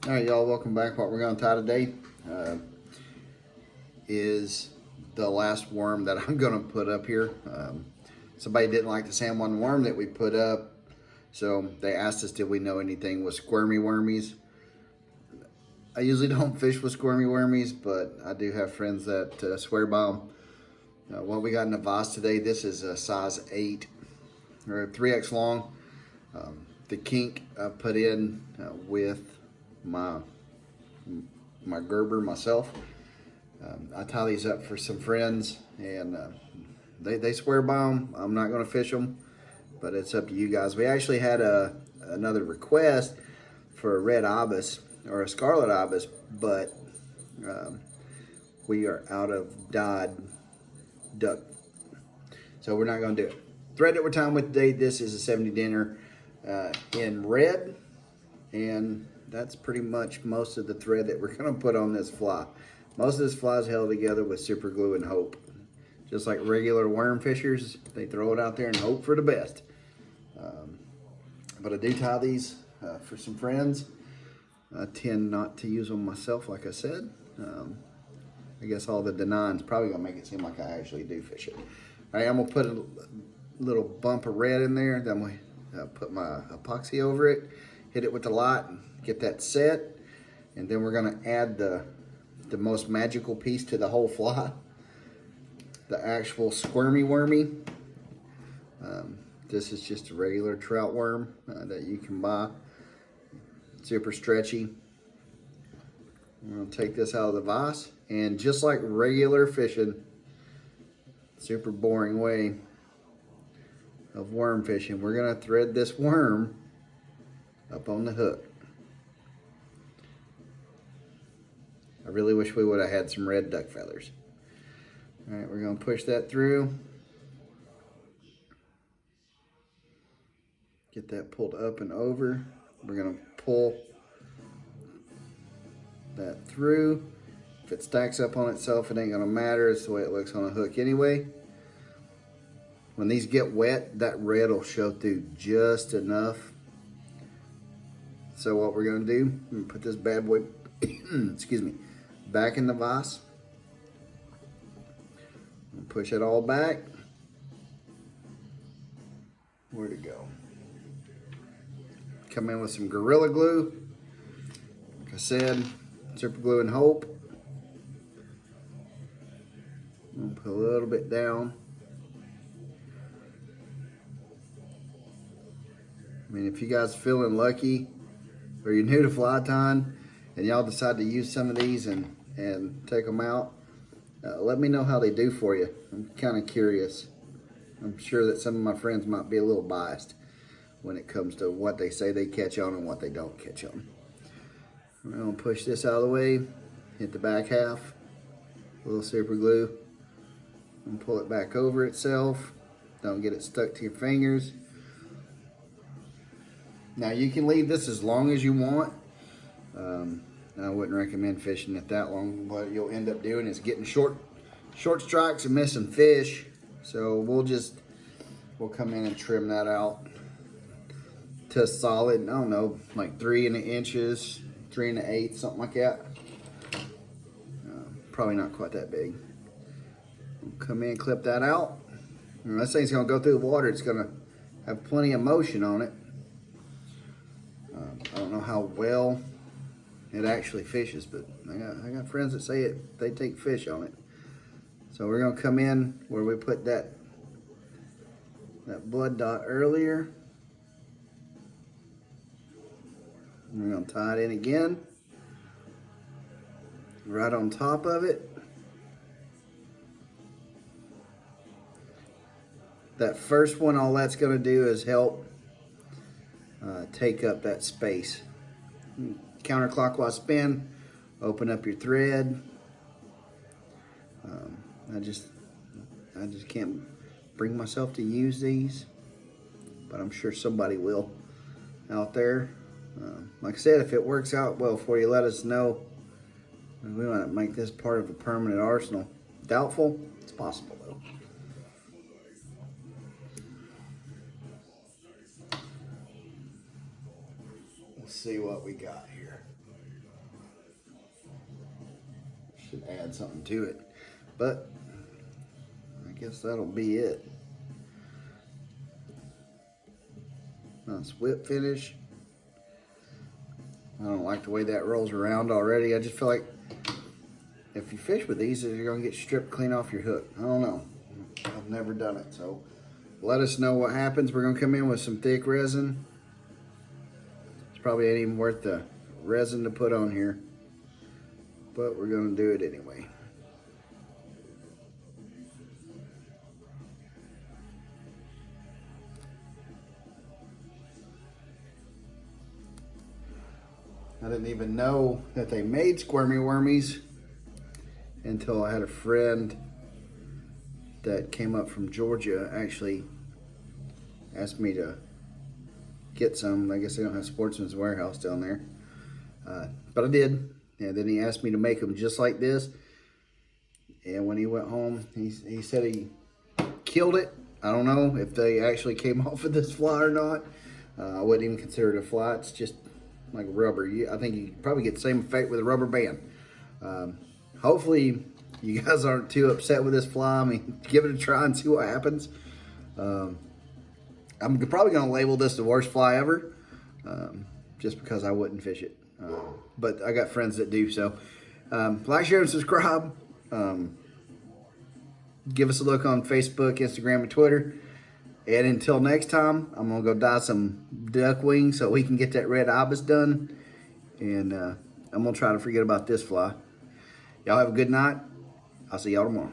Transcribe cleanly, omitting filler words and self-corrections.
All right, y'all, welcome back. What we're going to tie today is the last worm that I'm going to put up here. Somebody didn't like the San Juan worm that we put up, so they asked us did we know anything with squirmy wormies. I usually don't fish with squirmy wormies, but I do have friends that swear by them. What we got in the vase today, this is a size 8 or 3X long. The kink I put in with my Gerber myself. I tie these up for some friends, and they swear by them. I'm not going to fish them, but it's up to you guys. We actually had another request for a red ibis or a scarlet ibis, but we are out of dyed duck, so we're not going to do it. Thread that we're tying with today, this is a 70 dinner in red, and that's pretty much most of the thread that we're going to put on this fly. Most of this fly is held together with super glue and hope. Just like regular worm fishers, they throw it out there and hope for the best. But I do tie these for some friends. I tend not to use them myself, like I said. I guess all the denying is probably going to make it seem like I actually do fish it. All right, I'm going to put a little bump of red in there. Then we put my epoxy over it, hit it with the light, and get that set. And then we're going to add the most magical piece to the whole fly, the actual squirmy wormy. This is just a regular trout worm that you can buy. Super stretchy. I'm going to take this out of the vise, and just like regular fishing, super boring way of worm fishing, we're going to thread this worm up on the hook. I really wish we would have had some red duck feathers. All right, we're going to push that through. Get that pulled up and over. We're going to pull that through. If it stacks up on itself, it ain't going to matter. It's the way it looks on a hook anyway. When these get wet, that red will show through just enough. So what we're going to do, I'm going to put this bad boy, excuse me, back in the vise. Push it all back. Where'd it go? Come in with some Gorilla Glue. Like I said, super glue and hope. I'm gonna put a little bit down. I mean, if you guys are feeling lucky, or you're new to fly tying, and y'all decide to use some of these and take them out, let me know how they do for you. I'm kind of curious. I'm sure that some of my friends might be a little biased when it comes to what they say they catch on and what they don't catch on. I'm going to push this out of the way, hit the back half, a little super glue, and pull it back over itself. Don't get it stuck to your fingers. Now you can leave this as long as you want. I wouldn't recommend fishing it that long. What you'll end up doing is getting short strikes and missing fish. So we'll come in and trim that out to a solid, I don't know, like 3 inches, 3 1/8, something like that. Probably not quite that big. We'll come in, clip that out. And this thing's gonna go through the water. It's gonna have plenty of motion on it. I don't know how well it actually fishes, but I got friends that say they take fish on it. So we're gonna come in where we put that blood dot earlier. We're gonna tie it in again, right on top of it. That first one, all that's gonna do is help take up that space. Counterclockwise spin, open up your thread. I just can't bring myself to use these, but I'm sure somebody will out there. Like I said, if it works out well for you, let us know. We want to make this part of a permanent arsenal. Doubtful? It's possible though. Let's see what we got here. Should add something to it. But I guess that'll be it. Nice whip finish. I don't like the way that rolls around already. I just feel like if you fish with these, you're going to get stripped clean off your hook. I don't know. I've never done it. So let us know what happens. We're going to come in with some thick resin. It's probably ain't even worth the resin to put on here, but we're going to do it anyway. I didn't even know that they made Squirmy Wormies until I had a friend that came up from Georgia actually asked me to get some. I guess they don't have Sportsman's Warehouse down there. But I did. And then he asked me to make them just like this. And when he went home, he said he killed it. I don't know if they actually came off of this fly or not. I wouldn't even consider it a fly. It's just like rubber. I think you probably get the same effect with a rubber band. Hopefully you guys aren't too upset with this fly. I mean, give it a try and see what happens. I'm probably going to label this the worst fly ever, just because I wouldn't fish it. But I got friends that do. So like, share, and subscribe. Give us a look on Facebook, Instagram, and Twitter. And until next time, I'm going to go dye some duck wings so we can get that red ibis done. And I'm going to try to forget about this fly. Y'all have a good night. I'll see y'all tomorrow.